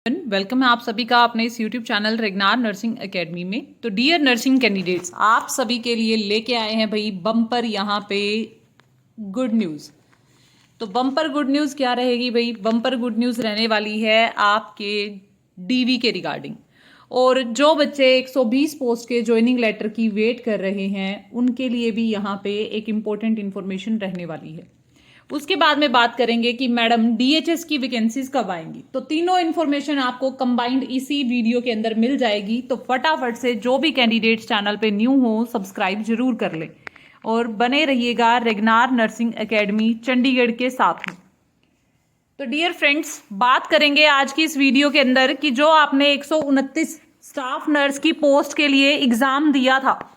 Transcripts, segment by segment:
Welcome है आप सभी का अपने इस यूट्यूब चैनल रेगनार नर्सिंग एकेडमी में। तो डियर नर्सिंग कैंडिडेट्स, आप सभी के लिए लेके आए हैं भाई बम्पर यहाँ पे गुड न्यूज़। तो बम्पर गुड न्यूज़ क्या रहेगी भाई? बम्पर गुड न्यूज़ रहने वाली है आपके डीवी के रिगार्डिंग। और जो बच्चे 120 पोस्ट के ज्वाइनिंग लेटर की वेट कर रहे हैं उनके लिए भी यहाँ पे एक इम्पोर्टेंट इन्फॉर्मेशन रहने वाली है। उसके बाद में बात करेंगे कि मैडम डीएचएस की वैकेंसीज कब आएंगी। तो तीनों इन्फॉर्मेशन आपको कंबाइंड इसी वीडियो के अंदर मिल जाएगी। तो फटाफट से जो भी कैंडिडेट्स चैनल पे न्यू हो सब्सक्राइब जरूर कर लें और बने रहिएगा रेगनार नर्सिंग एकेडमी चंडीगढ़ के साथ में। तो डियर फ्रेंड्स, बात करेंगे आज की इस वीडियो के अंदर कि जो आपने 129 स्टाफ नर्स की पोस्ट के लिए एग्जाम दिया था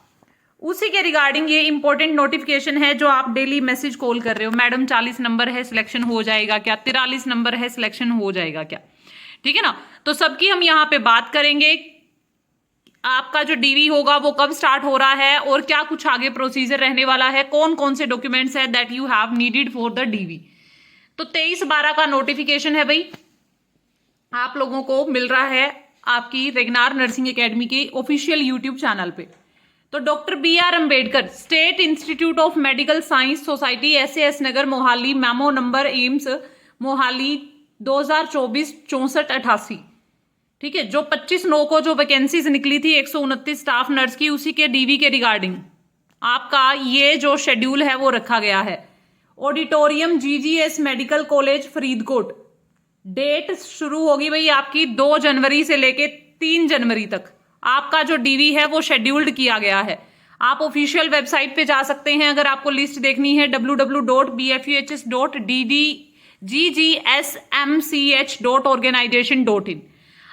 उसी के रिगार्डिंग ये इंपॉर्टेंट नोटिफिकेशन है जो आप डेली मैसेज कॉल कर रहे हो। मैडम 40 नंबर है, सिलेक्शन हो जाएगा क्या? 43 नंबर है, सिलेक्शन हो जाएगा क्या? ठीक है ना। तो सबकी हम यहाँ पे बात करेंगे। आपका जो डीवी होगा वो कब स्टार्ट हो रहा है और क्या कुछ आगे प्रोसीजर रहने वाला है, कौन कौन से डॉक्यूमेंट्स है that you have needed for the DV. तो 23/12 का नोटिफिकेशन है भाई, आप लोगों को मिल रहा है आपकी रेगनार नर्सिंग एकेडमी के ऑफिशियल यूट्यूब चैनल पे। तो doctor BR Ambedkar state institute of medical science society SAS Nagar Mohali, memo number AIIMS Mohali 2024-6488। ठीक है, जो 25/9 को जो वैकेंसीज निकली थी 129 स्टाफ नर्स की, उसी के डीवी के रिगार्डिंग आपका ये जो शेड्यूल है वो रखा गया है। Auditorium GGS medical college Faridkot. Date शुरू होगी भाई आपकी 2 जनवरी से लेके 3 जनवरी तक। आपका जो डीवी है वो शेड्यूल्ड किया गया है। आप ऑफिशियल वेबसाइट पे जा सकते हैं अगर आपको लिस्ट देखनी है, www.bfuhs.ddgsmch.organization.in।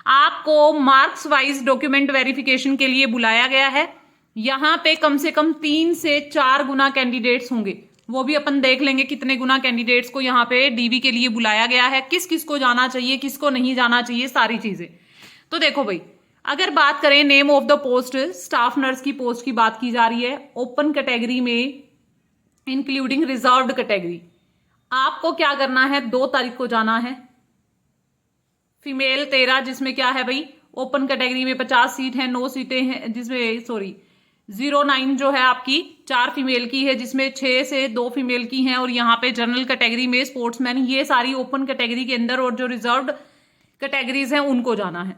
आपको मार्क्स वाइज डॉक्यूमेंट वेरिफिकेशन के लिए बुलाया गया है। यहाँ पे कम से कम 3 से 4 गुना कैंडिडेट्स होंगे, वो भी अपन देख लेंगे कितने गुना कैंडिडेट्स को यहाँ पे डीवी के लिए बुलाया गया है, किस किस को जाना चाहिए, किसको नहीं जाना चाहिए, सारी चीजें। तो देखो भाई, अगर बात करें name of the post, staff nurse की पोस्ट की बात की जा रही है ओपन कैटेगरी में इंक्लूडिंग रिजर्व्ड कैटेगरी। आपको क्या करना है, 2 तारीख को जाना है। फीमेल 13, जिसमें क्या है भाई ओपन कैटेगरी में 50 सीट है, 9 सीटें हैं, जिसमें 09 जो है आपकी 4 फीमेल की है, जिसमें 6 से 2 फीमेल की हैं। और यहाँ पे जनरल कैटेगरी में स्पोर्ट्समैन, ये सारी ओपन कैटेगरी के अंदर, और जो रिजर्व्ड कैटेगरीज हैं उनको जाना है।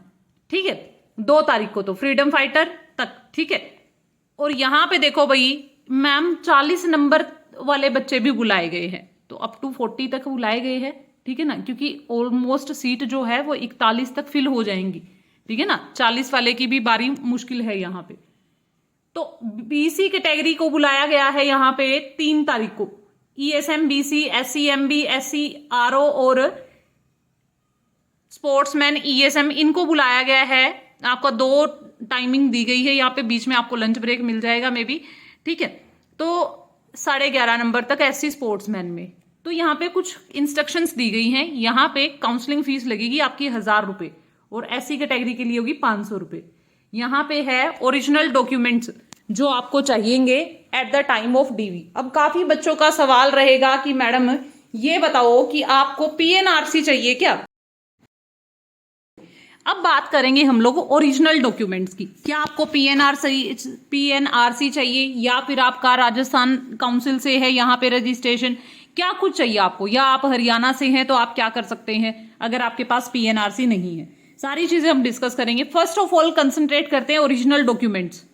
ठीक है, 2 तारीख को तो फ्रीडम फाइटर तक। ठीक है, और यहाँ पे देखो भाई मैम 40 नंबर वाले बच्चे भी बुलाए गए हैं, तो अप टू 40 तक बुलाए गए हैं। ठीक है ना, क्योंकि ऑलमोस्ट सीट जो है वो 41 तक फिल हो जाएंगी। ठीक है ना, 40 वाले की भी बारी मुश्किल है यहाँ पे। तो BC कैटेगरी को बुलाया गया है यहाँ पे 3 तारीख को। ESM BC, SC MB, SC RO और स्पोर्ट्समैन ESM, इनको बुलाया गया है। आपका 2 टाइमिंग दी गई है, यहाँ पे बीच में आपको लंच ब्रेक मिल जाएगा मे बी। ठीक है, तो 11:30 नंबर तक SC स्पोर्ट्समैन में। तो यहाँ पे कुछ इंस्ट्रक्शंस दी गई हैं। यहाँ पे काउंसलिंग फीस लगेगी आपकी 1000 रुपये और SC कैटेगरी के लिए होगी 500 रुपये। यहाँ पे है ओरिजिनल डॉक्यूमेंट्स जो आपको चाहिएंगे at the time of DV. अब काफी बच्चों का सवाल रहेगा कि मैडम ये बताओ कि आपको PNRC चाहिए क्या। अब बात करेंगे हम लोग ओरिजिनल डॉक्यूमेंट्स की। क्या आपको PNRC चाहिए, या फिर आपका राजस्थान काउंसिल से है यहाँ पे रजिस्ट्रेशन, क्या कुछ चाहिए आपको, या आप हरियाणा से हैं तो आप क्या कर सकते हैं अगर आपके पास PNRC नहीं है। सारी चीजें हम डिस्कस करेंगे। फर्स्ट ऑफ ऑल कंसंट्रेट करते हैं ओरिजिनल डॉक्यूमेंट्स।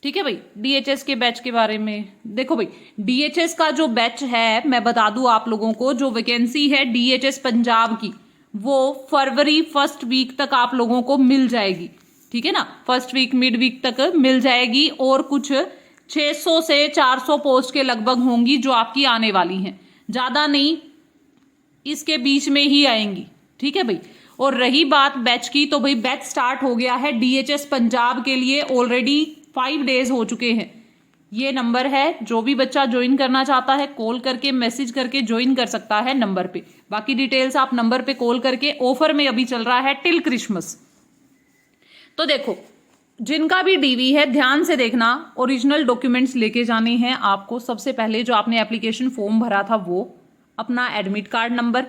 ठीक है भाई, DHS के बैच के बारे में देखो भाई, DHS का जो बैच है मैं बता दूं आप लोगों को, जो वैकेंसी है DHS पंजाब की वो फरवरी फर्स्ट वीक तक आप लोगों को मिल जाएगी। ठीक है ना, फर्स्ट वीक मिड वीक तक मिल जाएगी, और कुछ 600 से 400 पोस्ट के लगभग होंगी जो आपकी आने वाली हैं, ज्यादा नहीं, इसके बीच में ही आएंगी। ठीक है भाई, और रही बात बैच की, तो भाई बैच स्टार्ट हो गया है DHS पंजाब के लिए, ऑलरेडी 5 डेज हो चुके हैं। ये नंबर है, जो भी बच्चा ज्वाइन करना चाहता है कॉल करके मैसेज करके ज्वाइन कर सकता है नंबर पे। बाकी डिटेल्स आप नंबर पे कॉल करके, ऑफर में अभी चल रहा है टिल क्रिसमस। तो देखो, जिनका भी डीवी है ध्यान से देखना, ओरिजिनल डॉक्यूमेंट्स लेके जाने हैं आपको। सबसे पहले जो आपने एप्लीकेशन फॉर्म भरा था वो, अपना admit card number,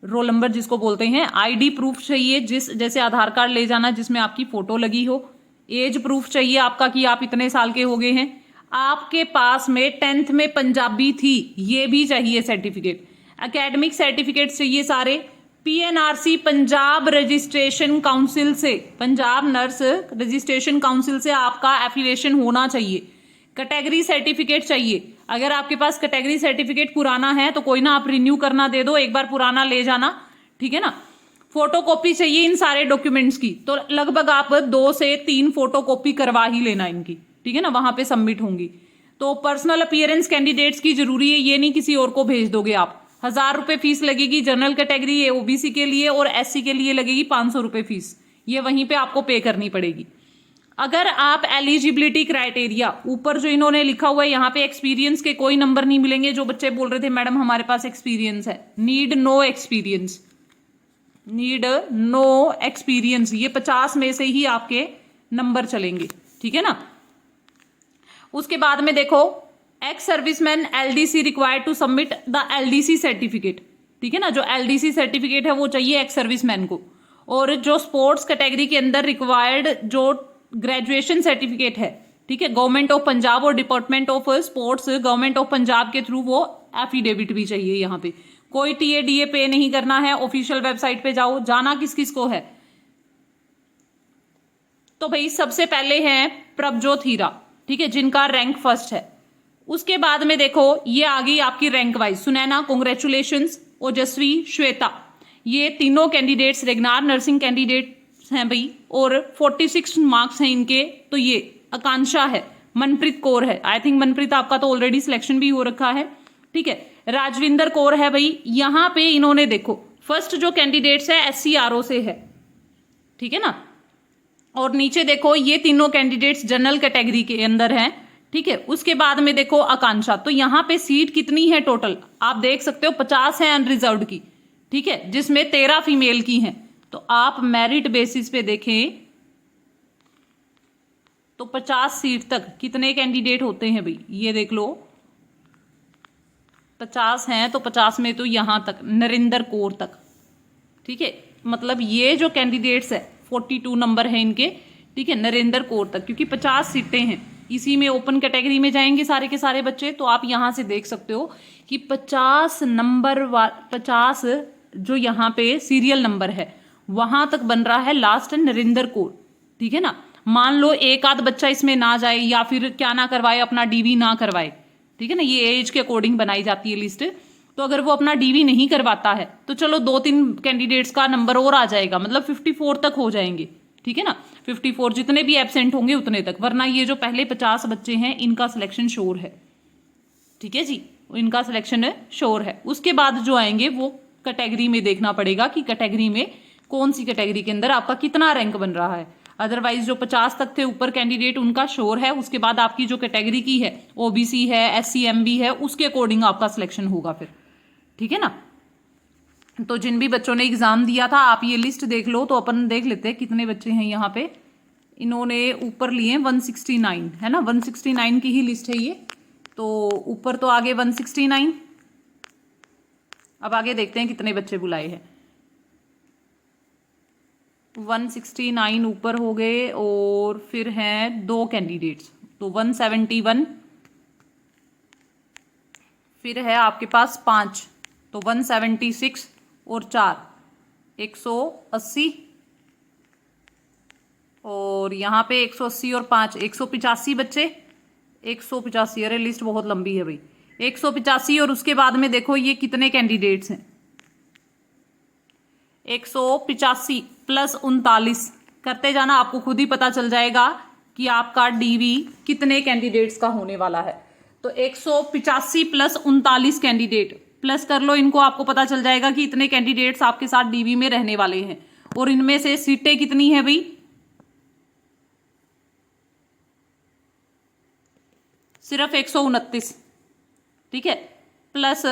roll number जिसको बोलते हैं, आईडी प्रूफ चाहिए जैसे आधार कार्ड ले जाना जिसमें आपकी फोटो लगी हो, एज प्रूफ चाहिए आपका कि आप इतने साल के हो गए हैं, आपके पास में 10th में पंजाबी थी ये भी चाहिए सर्टिफिकेट, एकेडमिक सर्टिफिकेट चाहिए सारे, पीएनआरसी पंजाब रजिस्ट्रेशन काउंसिल से, पंजाब नर्स रजिस्ट्रेशन काउंसिल से आपका एफिलिएशन होना चाहिए, कैटेगरी सर्टिफिकेट चाहिए। अगर आपके पास कैटेगरी सर्टिफिकेट पुराना है तो कोई ना, आप रिन्यू करना दे दो, एक बार पुराना ले जाना, ठीक है ना। फोटोकॉपी चाहिए इन सारे डॉक्यूमेंट्स की, तो लगभग आप 2 से 3 फोटोकॉपी करवा ही लेना इनकी, ठीक है ना, वहां पे सबमिट होंगी। तो पर्सनल अपीयरेंस कैंडिडेट्स की जरूरी है, ये नहीं किसी और को भेज दोगे आप। 1000 रुपए फीस लगेगी जनरल कैटेगरी ओबीसी के लिए, और एससी के लिए लगेगी 500 रुपए फीस, ये वहीं पे आपको पे करनी पड़ेगी। अगर आप एलिजिबिलिटी क्राइटेरिया, ऊपर जो इन्होंने लिखा हुआ है यहाँ पे एक्सपीरियंस के कोई नंबर नहीं मिलेंगे। जो बच्चे बोल रहे थे मैडम हमारे पास एक्सपीरियंस है, need no experience, need no experience, ये 50 में से ही आपके नंबर चलेंगे, ठीक है ना। उसके बाद में देखो, ex serviceman LDC required to submit the LDC certificate, ठीक है ना, जो एलडीसी सर्टिफिकेट है वो चाहिए एक्स सर्विसमैन को। और जो स्पोर्ट्स कैटेगरी के अंदर रिक्वायर्ड जो ग्रेजुएशन सर्टिफिकेट है, ठीक है, गवर्नमेंट ऑफ पंजाब और department of sports government of Punjab के थ्रू वो एफिडेविट भी चाहिए। यहाँ पे कोई टीए पे नहीं करना है, ऑफिशियल वेबसाइट पे जाओ। जाना किस किस को है, तो भाई सबसे पहले है प्रभजोत हीरा, ठीक है, जिनका रैंक फर्स्ट है। उसके बाद में देखो ये आ गई आपकी रैंक वाइज, सुनैना कांग्रेचुलेशंस, ओजस्वी, श्वेता, ये तीनों कैंडिडेट्स रेगनार नर्सिंग कैंडिडेट्स हैं भाई, और 46 मार्क्स हैं इनके। तो ये आकांक्षा है, मनप्रीत कौर है, आई थिंक मनप्रीत आपका तो ऑलरेडी सिलेक्शन भी हो रखा है, ठीक है, राजविंदर कौर है भाई। यहाँ पे इन्होंने देखो फर्स्ट जो कैंडिडेट्स है SCRO से है, ठीक है ना, और नीचे देखो ये तीनों कैंडिडेट्स जनरल कैटेगरी के अंदर हैं, ठीक है। उसके बाद में देखो आकांक्षा, तो यहाँ पे सीट कितनी है टोटल आप देख सकते हो, 50 है अनरिजर्व्ड की, ठीक है, जिसमें 13 फीमेल की हैं। तो आप मेरिट बेसिस पे देखें तो 50 सीट तक कितने कैंडिडेट होते हैं भाई, ये देख लो 50 हैं, तो 50 में तो यहां तक नरेंद्र कौर तक, ठीक है, मतलब ये जो कैंडिडेट्स है 42 नंबर है इनके, ठीक है, नरेंद्र कौर तक, क्योंकि 50 सीटें हैं, इसी में ओपन कैटेगरी में जाएंगे सारे के सारे बच्चे। तो आप यहां से देख सकते हो कि 50 नंबर 50 जो यहाँ पे सीरियल नंबर है वहां तक बन रहा है लास्ट नरेंद्र कौर, ठीक है ना। मान लो एक आध बच्चा इसमें ना जाए या फिर क्या ना करवाए, अपना डीवी ना करवाए, ठीक है ना, ये एज के अकॉर्डिंग बनाई जाती है लिस्ट। तो अगर वो अपना डीवी नहीं करवाता है तो चलो 2-3 कैंडिडेट्स का नंबर और आ जाएगा, मतलब 54 तक हो जाएंगे, ठीक है ना, 54 जितने भी एब्सेंट होंगे उतने तक, वरना ये जो पहले 50 बच्चे हैं इनका सिलेक्शन श्योर है, ठीक है जी, इनका सिलेक्शन श्योर है। उसके बाद जो आएंगे वो कैटेगरी में देखना पड़ेगा कि कैटेगरी में कौन सी कैटेगरी के अंदर आपका कितना रैंक बन रहा है। अदरवाइज जो 50 तक थे ऊपर कैंडिडेट उनका श्योर है, उसके बाद आपकी जो कैटेगरी की है ओबीसी है SC MB है उसके अकॉर्डिंग आपका सिलेक्शन होगा फिर, ठीक है ना। तो जिन भी बच्चों ने एग्जाम दिया था आप ये लिस्ट देख लो, तो अपन देख लेते हैं कितने बच्चे हैं यहाँ पे। इन्होंने ऊपर लिए 169 है ना, 169 की ही लिस्ट है ये, तो ऊपर तो आगे 169। अब आगे देखते हैं कितने बच्चे बुलाए हैं। 169 ऊपर हो गए, और फिर हैं 2 कैंडिडेट्स, तो 171, फिर है आपके पास 5, तो 176 और 4 180, और यहाँ पे 180 और 5 185 बच्चे, 185, अरे लिस्ट बहुत लंबी है भाई, 185। और उसके बाद में देखो ये कितने कैंडिडेट्स हैं, 185 प्लस 39 करते जाना, आपको खुद ही पता चल जाएगा कि आपका डीवी कितने कैंडिडेट्स का होने वाला है। तो 185 प्लस 39 कैंडिडेट प्लस कर लो इनको, आपको पता चल जाएगा कि इतने कैंडिडेट्स आपके साथ डीवी में रहने वाले हैं। और इनमें से सीटें कितनी है भाई, सिर्फ 129, ठीक है, प्लस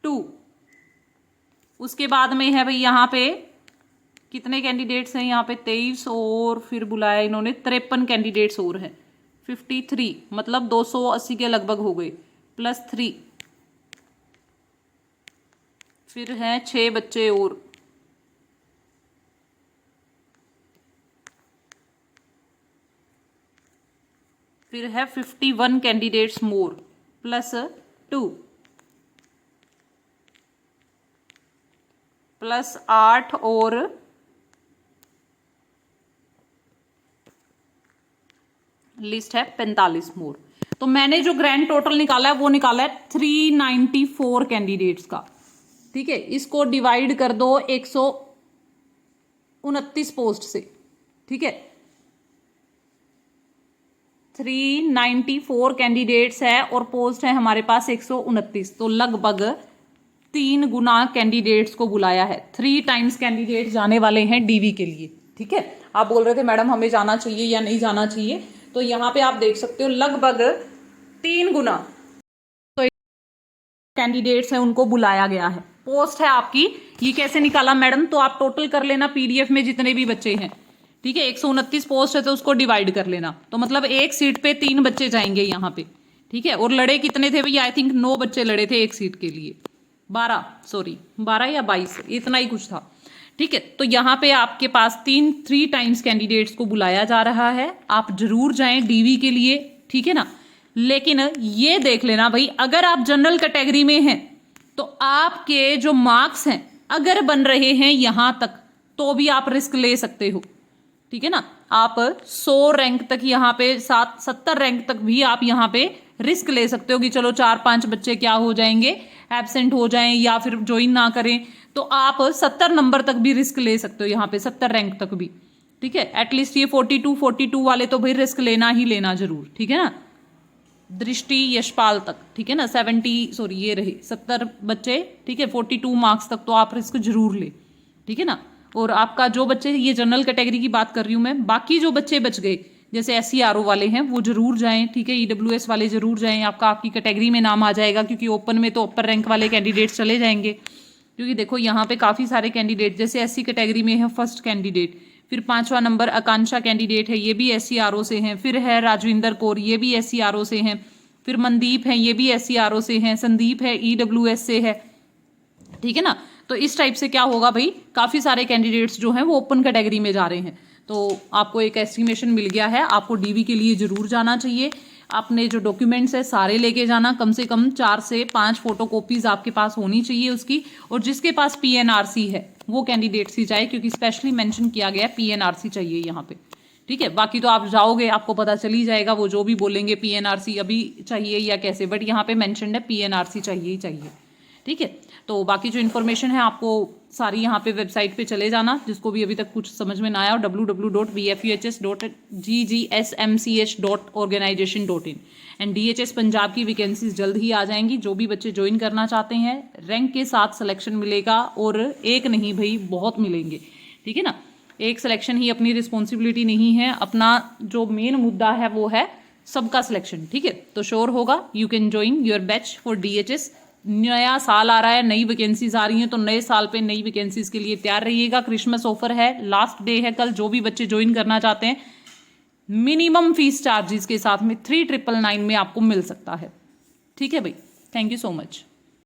2। उसके बाद में है भाई यहाँ पे कितने कैंडिडेट्स हैं, यहाँ पे 23, और फिर बुलाया इन्होंने 53 कैंडिडेट्स और हैं, 53, मतलब 280 के लगभग हो गए, प्लस 3 फिर हैं 6 बच्चे और, फिर है 51 कैंडिडेट्स मोर +2 +8 और लिस्ट है 45 मोर। तो मैंने जो ग्रैंड टोटल निकाला है वो निकाला है 394 कैंडिडेट्स का। ठीक है, इसको डिवाइड कर दो 129 पोस्ट से। ठीक है, 394 कैंडिडेट्स है और पोस्ट है हमारे पास 129, तो लगभग 3 गुना कैंडिडेट्स को बुलाया है। 3 टाइम्स कैंडिडेट जाने वाले हैं डीवी के लिए। ठीक है, आप बोल रहे थे मैडम हमें जाना चाहिए या नहीं जाना चाहिए, तो यहाँ पे आप देख सकते हो लगभग 3 गुना तो कैंडिडेट्स हैं उनको बुलाया गया है। पोस्ट है आपकी, ये कैसे निकाला मैडम, तो आप टोटल कर लेना पीडीएफ में जितने भी बच्चे हैं। ठीक है, 129 पोस्ट है तो उसको डिवाइड कर लेना, तो मतलब एक सीट पे 3 बच्चे जाएंगे यहाँ पे। ठीक है, और लड़े कितने थे भैया, आई थिंक 9 बच्चे लड़े थे एक सीट के लिए, 12 या 22 इतना ही कुछ था। ठीक है, तो यहाँ पे आपके पास 3 टाइम्स कैंडिडेट्स को बुलाया जा रहा है। आप जरूर जाएं डीवी के लिए। ठीक है ना, लेकिन ये देख लेना भाई, अगर आप जनरल कैटेगरी में हैं तो आपके जो मार्क्स हैं अगर बन रहे हैं यहां तक तो भी आप रिस्क ले सकते हो। ठीक है ना, आप 100 रैंक तक यहाँ पे 70 रैंक तक भी आप यहाँ पे रिस्क ले सकते हो कि चलो 4-5 बच्चे क्या हो जाएंगे, एब्सेंट हो जाएं या फिर ज्वाइन ना करें, तो आप 70 नंबर तक भी रिस्क ले सकते हो यहाँ पे, 70 रैंक तक भी। ठीक है, एटलीस्ट ये 42 वाले तो भाई रिस्क लेना ही लेना जरूर। ठीक है ना, दृष्टि यशपाल तक। ठीक है ना, 70 बच्चे। ठीक है, 42 मार्क्स तक तो आप रिस्क जरूर ले। ठीक है ना, और आपका जो बच्चे, ये जनरल कैटेगरी की बात कर रही हूं मैं, बाकी जो बच्चे बच गए जैसे SCRO वाले हैं वो जरूर जाएं। ठीक है, EWS वाले जरूर जाएं, आपकी कैटेगरी में नाम आ जाएगा, क्योंकि ओपन में तो अपर रैंक वाले कैंडिडेट्स चले जाएंगे। क्योंकि देखो यहाँ पे काफी सारे कैंडिडेट, जैसे SC कैटेगरी में है फर्स्ट कैंडिडेट, फिर 5वां नंबर आकांक्षा कैंडिडेट है, ये भी SCRO से हैं, फिर है राजविंदर कौर, ये भी SCRO से हैं, फिर मनदीप है, ये भी SCRO से हैं, संदीप है EWS से है। ठीक है ना, तो इस टाइप से क्या होगा भाई, काफी सारे कैंडिडेट्स जो हैं वो ओपन कैटेगरी में जा रहे हैं। तो आपको एक एस्टिमेशन मिल गया है, आपको डीवी के लिए जरूर जाना चाहिए। अपने जो डॉक्यूमेंट्स है सारे लेके जाना, कम से कम 4 से 5 फोटोकॉपीज आपके पास होनी चाहिए उसकी, और जिसके पास PNRC है वो कैंडिडेट्स ही जाए, क्योंकि स्पेशली मेंशन किया गया PNRC चाहिए यहाँ पे। ठीक है, बाकी तो आप जाओगे आपको पता चल ही जाएगा, वो जो भी बोलेंगे PNRC अभी चाहिए या कैसे, बट यहाँ पे मेंशन्ड है PNRC चाहिए ही चाहिए। ठीक है, तो बाकी जो इन्फॉर्मेशन है आपको सारी यहाँ पे वेबसाइट पे चले जाना, जिसको भी अभी तक कुछ समझ में ना आया, www.bfuhs.ggsmch.organization.in। एंड DHS पंजाब की वैकेंसीज जल्द ही आ जाएंगी। जो भी बच्चे ज्वाइन करना चाहते हैं, रैंक के साथ सिलेक्शन मिलेगा, और एक नहीं भाई बहुत मिलेंगे। ठीक है ना, एक सिलेक्शन ही अपनी रिस्पॉन्सिबिलिटी नहीं है, अपना जो मेन मुद्दा है वो है सबका सिलेक्शन। ठीक है, तो श्योर होगा, you can join your batch for DHS। नया साल आ रहा है, नई वैकेंसीज आ रही हैं, तो नए साल पे नई वैकेंसीज के लिए तैयार रहिएगा। क्रिसमस ऑफर है, लास्ट डे है कल, जो भी बच्चे ज्वाइन करना चाहते हैं मिनिमम फीस चार्जेस के साथ में 3999 में आपको मिल सकता है। ठीक है भाई, थैंक यू सो मच।